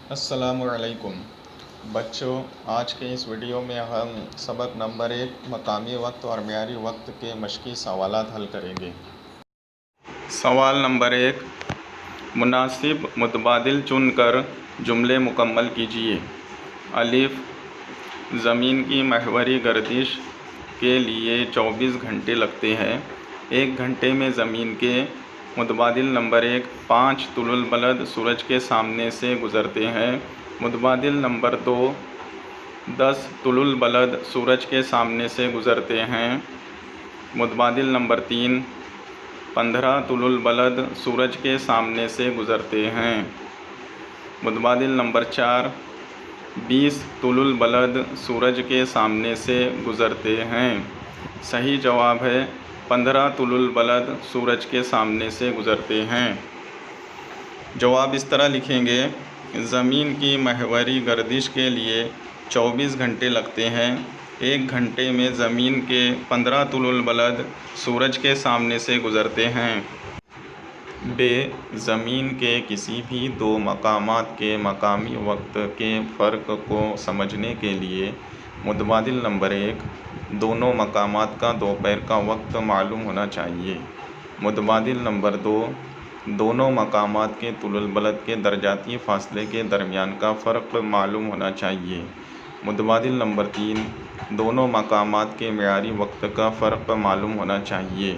السلام علیکم بچوں، آج کے اس ویڈیو میں ہم سبق نمبر 1 مقامی وقت اور معیاری وقت کے مشقی سوالات حل کریں گے۔ سوال نمبر 1، مناسب متبادل چن کر جملے مکمل کیجیے۔ الف، زمین کی محوری گردش کے لیے 24 گھنٹے لگتے ہیں۔ 1 گھنٹے میں زمین کے متبادل نمبر 1، 5 طول البلد سورج کے سامنے سے گزرتے ہیں۔ متبادل نمبر 2، 10 طول البلد سورج کے سامنے سے گزرتے ہیں۔ متبادل نمبر 3، 15 طول البلد سورج کے سامنے سے گزرتے ہیں۔ متبادل نمبر 4، 20 طول البلد سورج کے سامنے سے گزرتے ہیں۔ صحیح جواب ہے 15 طول البلد سورج کے سامنے سے گزرتے ہیں۔ جواب اس طرح لکھیں گے، زمین کی محوری گردش کے لیے 24 گھنٹے لگتے ہیں۔ 1 گھنٹے میں زمین کے 15 طول البلد سورج کے سامنے سے گزرتے ہیں۔ ب، زمین کے کسی بھی 2 مقامات کے مقامی وقت کے فرق کو سمجھنے کے لیے متبادل نمبر 1، دونوں مقامات کا دوپہر کا وقت معلوم ہونا چاہیے۔ متبادل نمبر 2، دونوں مقامات کے طول البلد کے درجاتی فاصلے کے درمیان کا فرق معلوم ہونا چاہیے۔ متبادل نمبر 3، دونوں مقامات کے معیاری وقت کا فرق معلوم ہونا چاہیے۔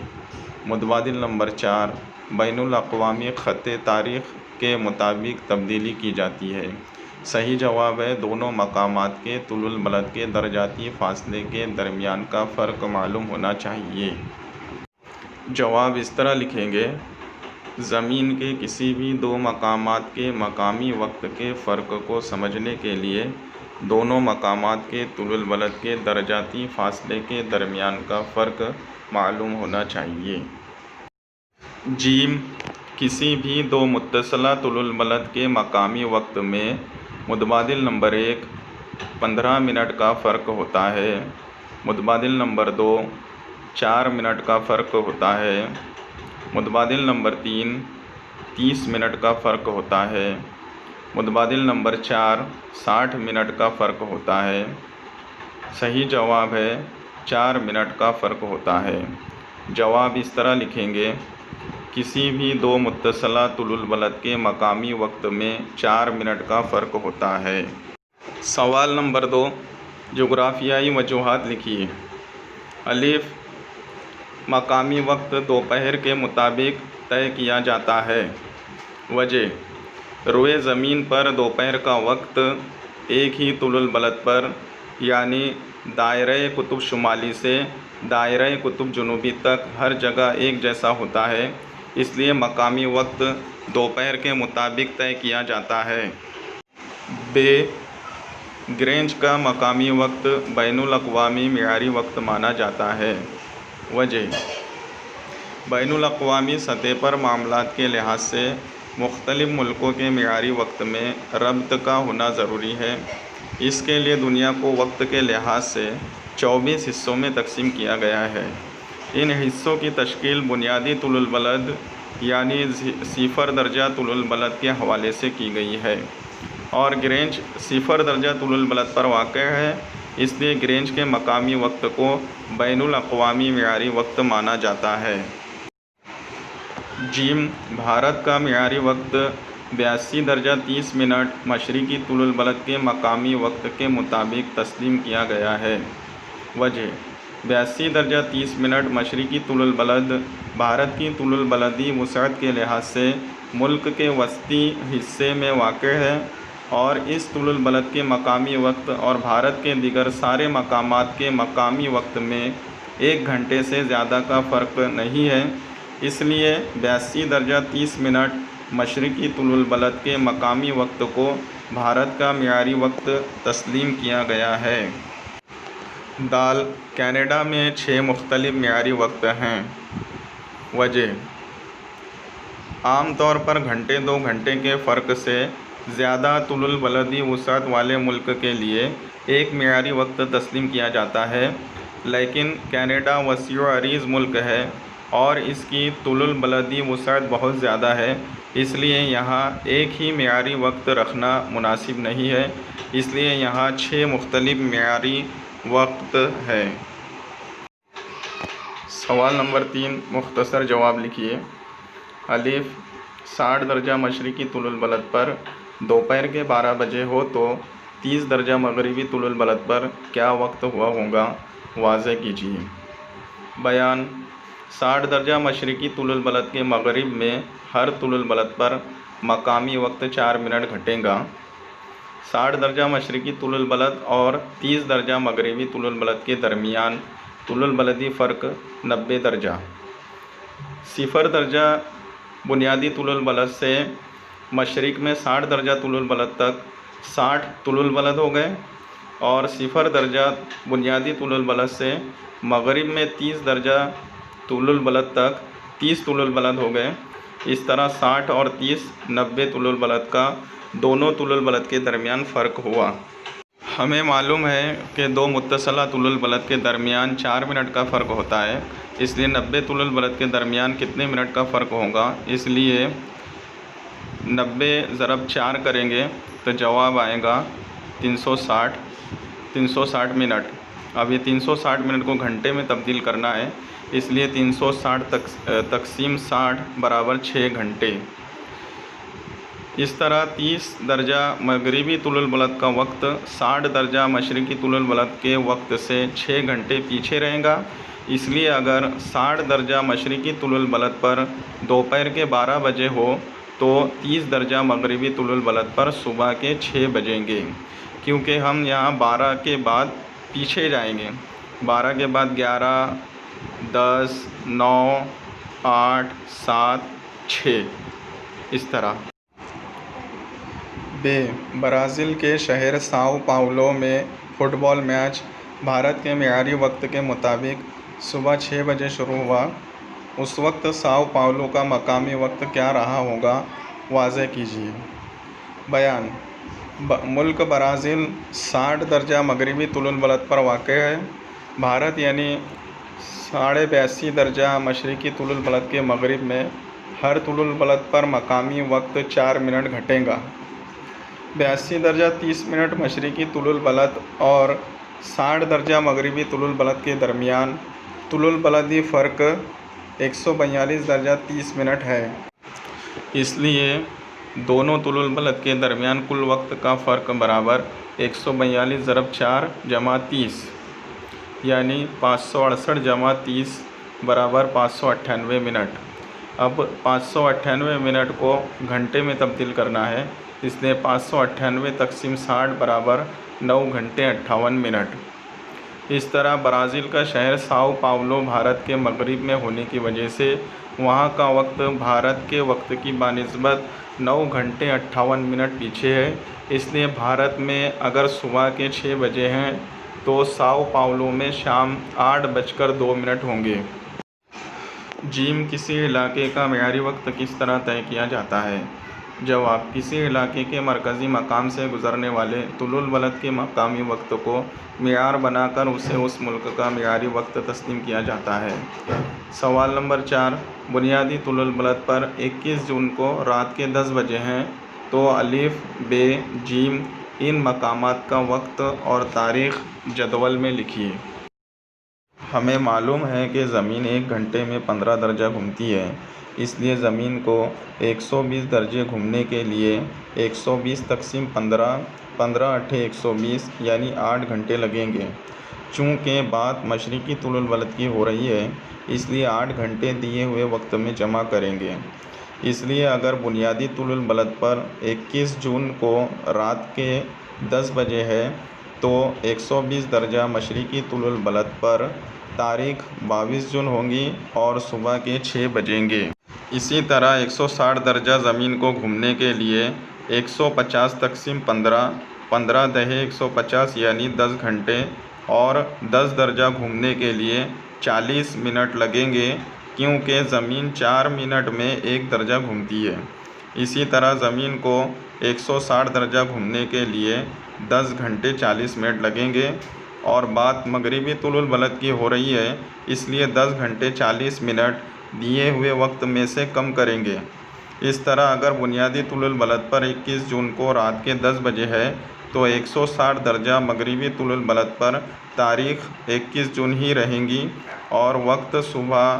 متبادل نمبر 4، بین الاقوامی خط تاریخ کے مطابق تبدیلی کی جاتی ہے۔ صحیح جواب ہے دونوں مقامات کے طول البلد کے درجاتی فاصلے کے درمیان کا فرق معلوم ہونا چاہیے۔ جواب اس طرح لکھیں گے، زمین کے کسی بھی 2 مقامات کے مقامی وقت کے فرق کو سمجھنے کے لیے دونوں مقامات کے طول البلد کے درجاتی فاصلے کے درمیان کا فرق معلوم ہونا چاہیے۔ ج، کسی بھی 2 متصلہ طول البلد کے مقامی وقت میں متبادل نمبر 1، 15 منٹ کا فرق ہوتا ہے۔ متبادل نمبر 2، 4 منٹ کا فرق ہوتا ہے۔ متبادل نمبر 3، 30 منٹ کا فرق ہوتا ہے۔ متبادل نمبر 4، 60 منٹ کا فرق ہوتا ہے۔ صحیح جواب ہے 4 منٹ کا فرق ہوتا ہے۔ جواب اس طرح لکھیں گے، کسی بھی 2 متصلہ طول البلد کے مقامی وقت میں 4 منٹ کا فرق ہوتا ہے۔ سوال نمبر 2، جغرافیائی وجوہات لکھیے۔ الف، مقامی وقت دوپہر کے مطابق طے کیا جاتا ہے۔ وجہ، روئے زمین پر دوپہر کا وقت ایک ہی طول البلد پر یعنی دائرۂ قطب شمالی سے دائرۂ قطب جنوبی تک ہر جگہ ایک جیسا ہوتا ہے، اس لیے مقامی وقت دوپہر کے مطابق طے کیا جاتا ہے۔ ب، گرینچ کا مقامی وقت بین الاقوامی معیاری وقت مانا جاتا ہے۔ وجہ، بین الاقوامی سطح پر معاملات کے لحاظ سے مختلف ملکوں کے معیاری وقت میں ربط کا ہونا ضروری ہے۔ اس کے لیے دنیا کو وقت کے لحاظ سے 24 حصوں میں تقسیم کیا گیا ہے۔ ان حصوں کی تشکیل بنیادی طول البلد یعنی 0 درجہ طول البلد کے حوالے سے کی گئی ہے، اور گرینچ 0 درجہ طول البلد پر واقع ہے، اس لیے گرینچ کے مقامی وقت کو بین الاقوامی معیاری وقت مانا جاتا ہے۔ ج، بھارت کا معیاری وقت 82 درجہ 30 منٹ مشرقی طول البلد کے مقامی وقت کے مطابق تسلیم کیا گیا ہے۔ وجہ، 82 درجہ 30 منٹ مشرقی طول البلد بھارت کی طول البلدی وسعت کے لحاظ سے ملک کے وسطی حصے میں واقع ہے، اور اس طول البلد کے مقامی وقت اور بھارت کے دیگر سارے مقامات کے مقامی وقت میں 1 گھنٹے سے زیادہ کا فرق نہیں ہے، اس لیے 82 درجہ 30 منٹ مشرقی طول البلد کے مقامی وقت کو بھارت کا معیاری وقت تسلیم کیا گیا ہے۔ د، کینیڈا میں 6 مختلف معیاری وقت ہیں۔ وجہ، عام طور پر گھنٹے 2 گھنٹے کے فرق سے زیادہ طول البلدی وسعت والے ملک کے لیے ایک معیاری وقت تسلیم کیا جاتا ہے، لیکن کینیڈا وسیع و عریض ملک ہے اور اس کی طول البلدی وسعت بہت زیادہ ہے، اس لیے یہاں ایک ہی معیاری وقت رکھنا مناسب نہیں ہے، اس لیے یہاں 6 مختلف معیاری وقت ہے۔ سوال نمبر 3 مختصر جواب لکھیے۔ الف 60 درجہ مشرقی طول البلد پر دوپہر کے 12 بجے ہو تو 30 درجہ مغربی طول البلد پر کیا وقت ہوا ہوگا، واضح کیجیے۔ بیان 60 درجہ مشرقی طول البلد کے مغرب میں ہر طول البلد پر مقامی وقت 4 منٹ گھٹے گا۔ 60 درجہ مشرقی طول البلد اور 30 درجہ مغربی طول البلد کے درمیان طول البلدی فرق 90 درجہ۔ 0 درجہ بنیادی طول البلد سے مشرق میں 60 درجہ طول البلد تک 60 طول البلد ہو گئے، اور 0 درجہ بنیادی طول البلد سے مغرب میں 30 درجہ طول البلد تک 30 طول البلد ہو گئے۔ اس طرح 60 اور 30 90 طول البلد کا دونوں طول البلد کے درمیان فرق ہوا۔ ہمیں معلوم ہے کہ دو متصلہ طول البلد کے درمیان 4 منٹ کا فرق ہوتا ہے، اس لیے 90 طول البلد کے درمیان کتنے منٹ کا فرق ہوگا؟ اس لیے 90 ضرب 4 کریں گے تو جواب آئے گا 360 منٹ۔ اب یہ 360 منٹ کو گھنٹے میں تبدیل کرنا ہے، اس لیے 360 تقسیم 60 برابر 6 گھنٹے۔ اس طرح 30 درجہ مغربی طول البلد کا وقت 60 درجہ مشرقی طول البلد کے وقت سے 6 گھنٹے پیچھے رہے گا، اس لیے اگر 60 درجہ مشرقی طول البلد پر دوپہر کے 12 بجے ہو تو 30 درجہ مغربی طول البلد پر صبح کے 6 بجیں گے، کیونکہ ہم یہاں 12 کے بعد پیچھے جائیں گے۔ 12 کے بعد 11 10 9 8 7 6 اس طرح۔ برازیل کے شہر ساؤ پاؤلو میں فٹ بال میچ بھارت کے معیاری وقت کے مطابق صبح 6 بجے شروع ہوا۔ اس وقت ساؤ پاؤلو کا مقامی وقت کیا رہا ہوگا، واضح کیجیے۔ بیان ملک برازیل 60 درجہ مغربی طول البلد پر واقع ہے۔ بھارت یعنی 82.5 درجہ مشرقی طول البلد کے مغرب میں ہر طول البلد پر مقامی وقت 4 منٹ گھٹے گا۔ 82 درجہ 30 منٹ مشرقی طول البلد اور 60 درجہ مغربی طول البلد کے درمیان طول البلدی فرق 142 درجہ 30 منٹ ہے۔ اس لیے دونوں طول البلد کے درمیان کل وقت کا فرق برابر 142 ضرب 4 جمع 30 یعنی 568 جمع 30 برابر 598 منٹ۔ اب 598 منٹ کو گھنٹے میں تبدیل کرنا ہے، اس لیے 598 تقسیم 60 برابر 9 گھنٹے 58 منٹ۔ اس طرح برازیل کا شہر ساؤ پاؤلو بھارت کے مغرب میں ہونے کی وجہ سے وہاں کا وقت بھارت کے وقت کی بنسبت 9 گھنٹے 58 منٹ پیچھے ہے۔ اس لیے بھارت میں اگر صبح کے 6 بجے ہیں تو ساؤ پاؤلو میں شام 8:02 ہوں گے۔ کسی علاقے کا معیاری وقت کس طرح طے کیا جاتا ہے؟ جواب کسی علاقے کے مرکزی مقام سے گزرنے والے طول البلد کے مقامی وقت کو معیار بنا کر اسے اس ملک کا معیاری وقت تسلیم کیا جاتا ہے۔ سوال نمبر 4 بنیادی طول البلد پر 21 جون کو رات کے 10 بجے ہیں تو الف ب ج ان مقامات کا وقت اور تاریخ جدول میں لکھیے۔ ہمیں معلوم ہے کہ زمین ایک گھنٹے میں 15 درجہ گھومتی ہے، اس لیے زمین کو 120 درجے گھومنے کے لیے 120 تقسیم 15 15 8 120 یعنی 8 گھنٹے لگیں گے۔ چونکہ بات مشرقی طول البلد کی ہو رہی ہے، اس لیے 8 گھنٹے دیے ہوئے وقت میں جمع کریں گے۔ اس لیے اگر بنیادی طول البلد پر 21 جون کو رات کے 10 بجے ہے تو 120 درجہ مشرقی طول البلد پر تاریخ 22 جون ہوگی اور صبح کے 6 بجیں گے۔ اسی طرح 160 درجہ زمین کو گھومنے کے لیے 150 تقسیم 15 15 دہے 150 یعنی 10 گھنٹے اور 10 درجہ گھومنے کے لیے 40 منٹ لگیں گے، کیونکہ زمین 4 منٹ میں 1 درجہ گھومتی ہے۔ اسی طرح زمین کو 160 درجہ گھومنے کے لیے 10 گھنٹے 40 منٹ لگیں گے، اور بات مغربی طول البلد کی ہو رہی ہے، اس لیے 10 گھنٹے 40 منٹ دیے ہوئے وقت میں سے کم کریں گے۔ اس طرح اگر بنیادی طول البلد پر 21 جون کو رات کے 10 بجے ہے تو 160 درجہ مغربی طول البلد پر تاریخ 21 جون ہی رہیں گی اور وقت صبح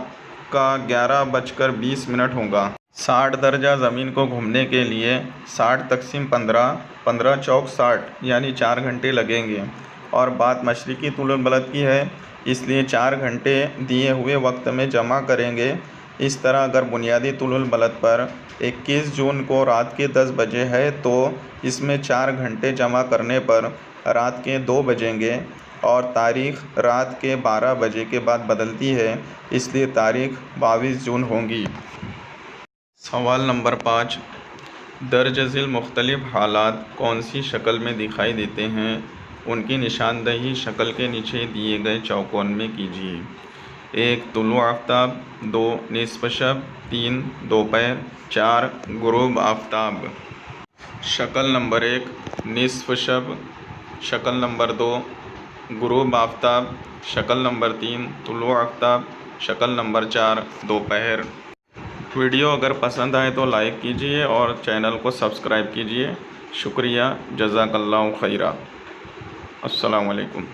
کا 11:20 ہوگا۔ 60 درجہ زمین کو گھومنے کے لیے 60 × 15 15 چوک 60 یعنی 4 گھنٹے لگیں گے، اور بات مشرقی طول البلد کی ہے اس لیے 4 گھنٹے دیے ہوئے وقت میں جمع کریں گے۔ اس طرح اگر بنیادی طول البلد پر 21 جون کو رات کے 10 بجے ہے تو اس میں 4 گھنٹے جمع کرنے پر رات کے 2 بجیں گے، اور تاریخ رات کے 12 بجے کے بعد بدلتی ہے اس لیے تاریخ 22 جون ہوگی۔ سوال نمبر 5، درج ذیل مختلف حالات کون سی شکل میں دکھائی دیتے ہیں؟ ان کی نشاندہی شکل کے نیچے دیے گئے چوکون میں کیجیے۔ 1 طلوع آفتاب، 2 نصف شب، 3 دوپہر، 4 غروب آفتاب۔ شکل نمبر 1 نصف شب، شکل نمبر 2 غروب آفتاب، شکل نمبر 3 طلوع آفتاب، شکل نمبر 4 دوپہر۔ ویڈیو اگر پسند آئے تو لائک کیجیے اور چینل کو سبسکرائب کیجیے۔ شکریہ، جزاک اللہ خیرہ۔ السلام علیکم۔